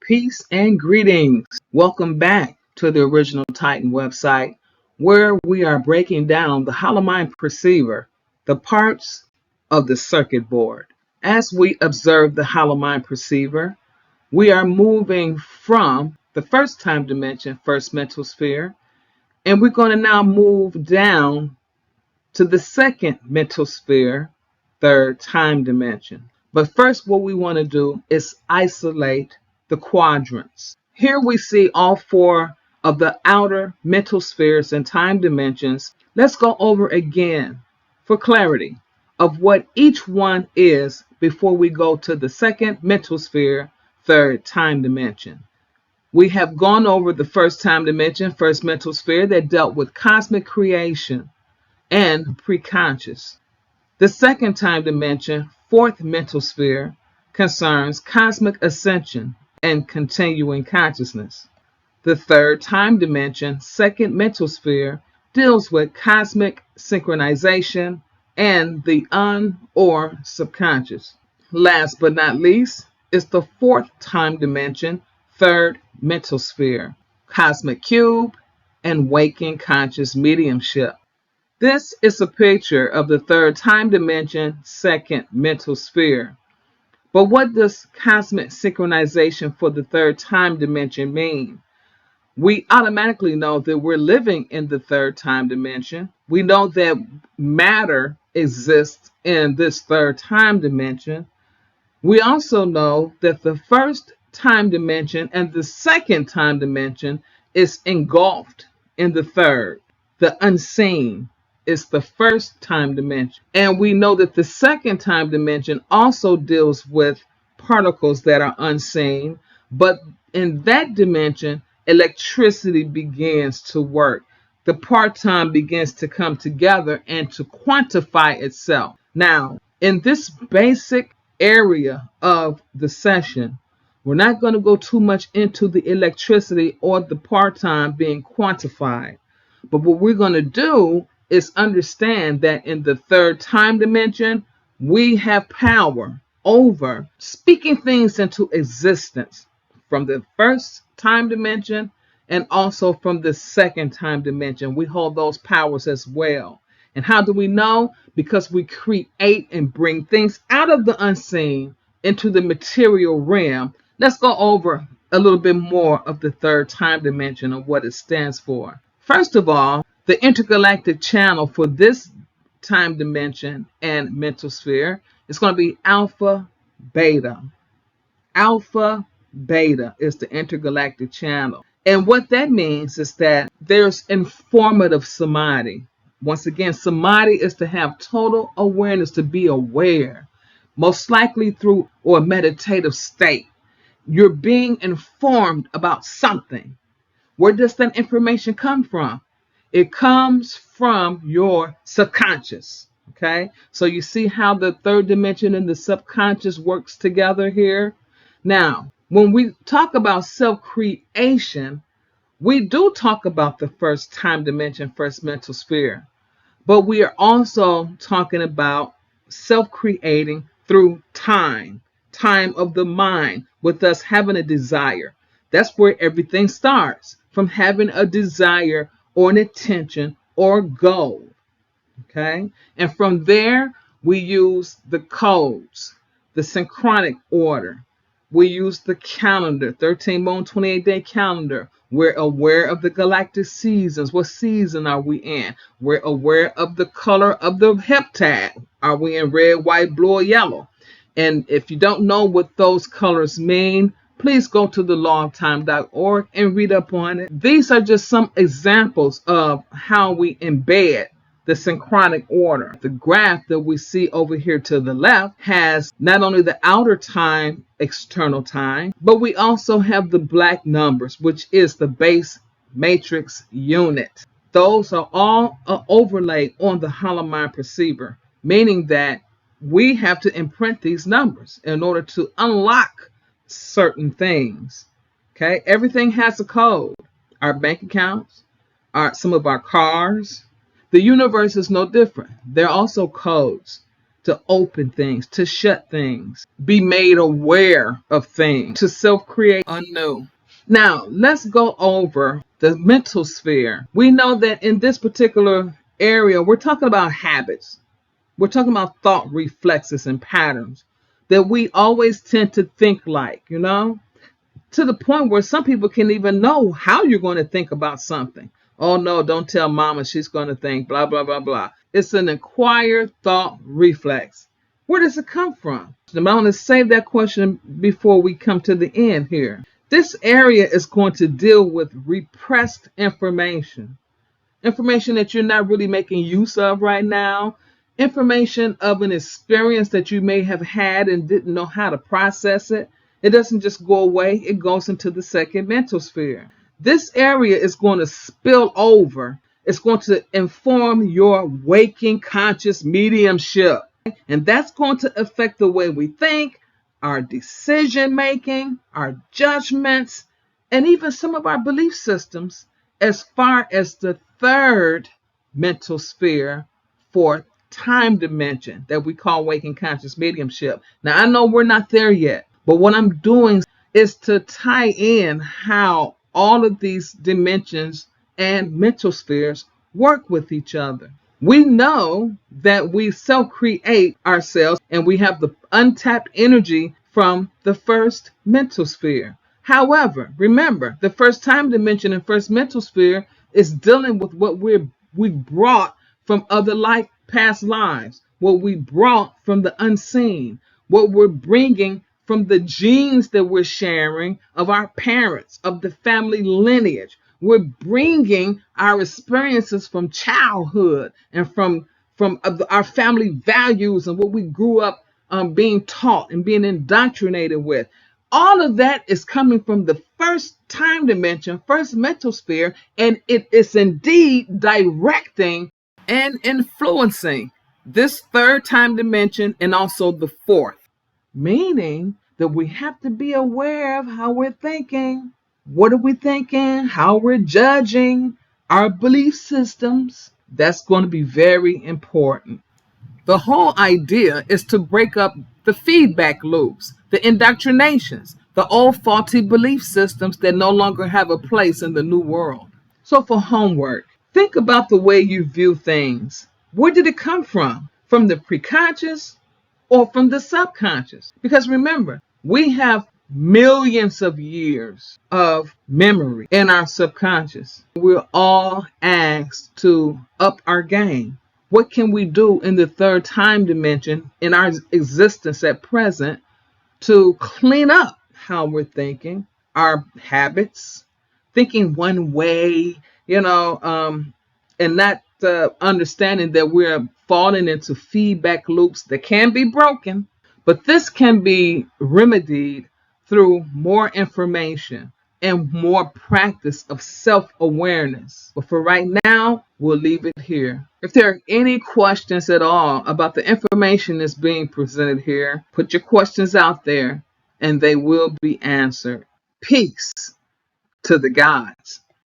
Peace and greetings. Welcome back to the Original Titan website, where we are breaking down the hollow mind perceiver, the parts of the circuit board. As we observe the hollow mind perceiver, we are moving from the first time dimension, first mental sphere, and we're going to now move down to the second mental sphere, third time dimension. But first, what we want to do is isolate the quadrants. Here we see all four of the outer mental spheres and time dimensions. Let's go over again for clarity of what each one is before we go to the second mental sphere, third time dimension. We have gone over the first time dimension, first mental sphere, that dealt with cosmic creation and preconscious. The second time dimension, fourth mental sphere, concerns cosmic ascension and continuing consciousness. The third time dimension, second mental sphere, deals with cosmic synchronization and the or subconscious. Last but not least is the fourth time dimension, third mental sphere, cosmic cube and waking conscious mediumship. This is a picture of the third time dimension, second mental sphere. But what does cosmic synchronization for the third time dimension mean? We automatically know that we're living in the third time dimension. We know that matter exists in this third time dimension. We also know that the first time dimension and the second time dimension is engulfed in the third. The unseen is the first time dimension. And we know that the second time dimension also deals with particles that are unseen, but in that dimension, electricity begins to work. The part-time begins to come together and to quantify itself. Now, in this basic area of the session, we're not going to go too much into the electricity or the part-time being quantified. But what we're going to do is understand that in the third time dimension, we have power over speaking things into existence from the first time dimension and also from the second time dimension. We hold those powers as well. And how do we know? Because we create and bring things out of the unseen into the material realm. Let's go over a little bit more of the third time dimension and what it stands for. First of all, the intergalactic channel for this time dimension and mental sphere is going to be alpha beta. Alpha beta is the intergalactic channel. And what that means is that there's informative samadhi. Once again, samadhi is to have total awareness, to be aware, most likely through or a meditative state. You're being informed about something. Where does that information come from? It comes from your subconscious. Okay, so you see how the third dimension and the subconscious works together here. Now, when we talk about self-creation, we do talk about the first time dimension, first mental sphere, but we are also talking about self-creating through time of the mind, with us having a desire. That's where everything starts, from having a desire or an intention or goal. Okay, and from there we use the codes, the synchronic order. We use the calendar, 13 moon, 28-day calendar. We're aware of the galactic seasons. What season are we in? We're aware of the color of the heptad. Are we in red, white, blue, or yellow? And if you don't know what those colors mean, please go to theLawOfTime.org and read up on it. These are just some examples of how we embed the synchronic order. The graph that we see over here to the left has not only the outer time, external time, but we also have the black numbers, which is the base matrix unit. Those are all overlaid on the hollow mind perceiver, meaning that we have to imprint these numbers in order to unlock certain things. Okay, everything has a code. Our bank accounts, some of our cars. The universe is no different. There are also codes to open things, to shut things, be made aware of things, to self-create anew. Now, let's go over the mental sphere. We know that in this particular area, we're talking about habits. We're talking about thought reflexes and patterns that we always tend to think like, to the point where some people can even know how you're going to think about something. Oh no, don't tell mama, she's going to think blah, blah, blah, blah. It's an acquired thought reflex. Where does it come from? I'm going to save that question before we come to the end here. This area is going to deal with repressed information that you're not really making use of right now, information of an experience that you may have had and didn't know how to process it. It doesn't just go away, it goes into the second mental sphere. This area is going to spill over. It's going to inform your waking conscious mediumship. And that's going to affect the way we think, our decision making, our judgments, and even some of our belief systems as far as the third mental sphere for time dimension that we call waking conscious mediumship. Now, I know we're not there yet, but what I'm doing is to tie in how all of these dimensions and mental spheres work with each other. We know that we self-create ourselves and we have the untapped energy from the first mental sphere. However, remember, the first time dimension and first mental sphere is dealing with what we brought from other past lives, what we brought from the unseen, what we're bringing from the genes that we're sharing of our parents, of the family lineage. We're bringing our experiences from childhood and from our family values and what we grew up being taught and being indoctrinated with. All of that is coming from the first time dimension, first mental sphere, and it is indeed directing and influencing this third time dimension and also the fourth. Meaning that we have to be aware of how we're thinking. What are we thinking? How we're judging our belief systems. That's going to be very important. The whole idea is to break up the feedback loops, the indoctrinations, the old faulty belief systems that no longer have a place in the new world. So for homework, think about the way you view things. Where did it come from? From the preconscious or from the subconscious? Because remember, we have millions of years of memory in our subconscious. We're all asked to up our game. What can we do in the third time dimension in our existence at present to clean up how we're thinking, our habits, thinking one way, and not understanding that we're falling into feedback loops that can be broken, but this can be remedied through more information and more practice of self-awareness. But for right now, we'll leave it here. If there are any questions at all about the information that's being presented here, put your questions out there and they will be answered. Peace to the gods.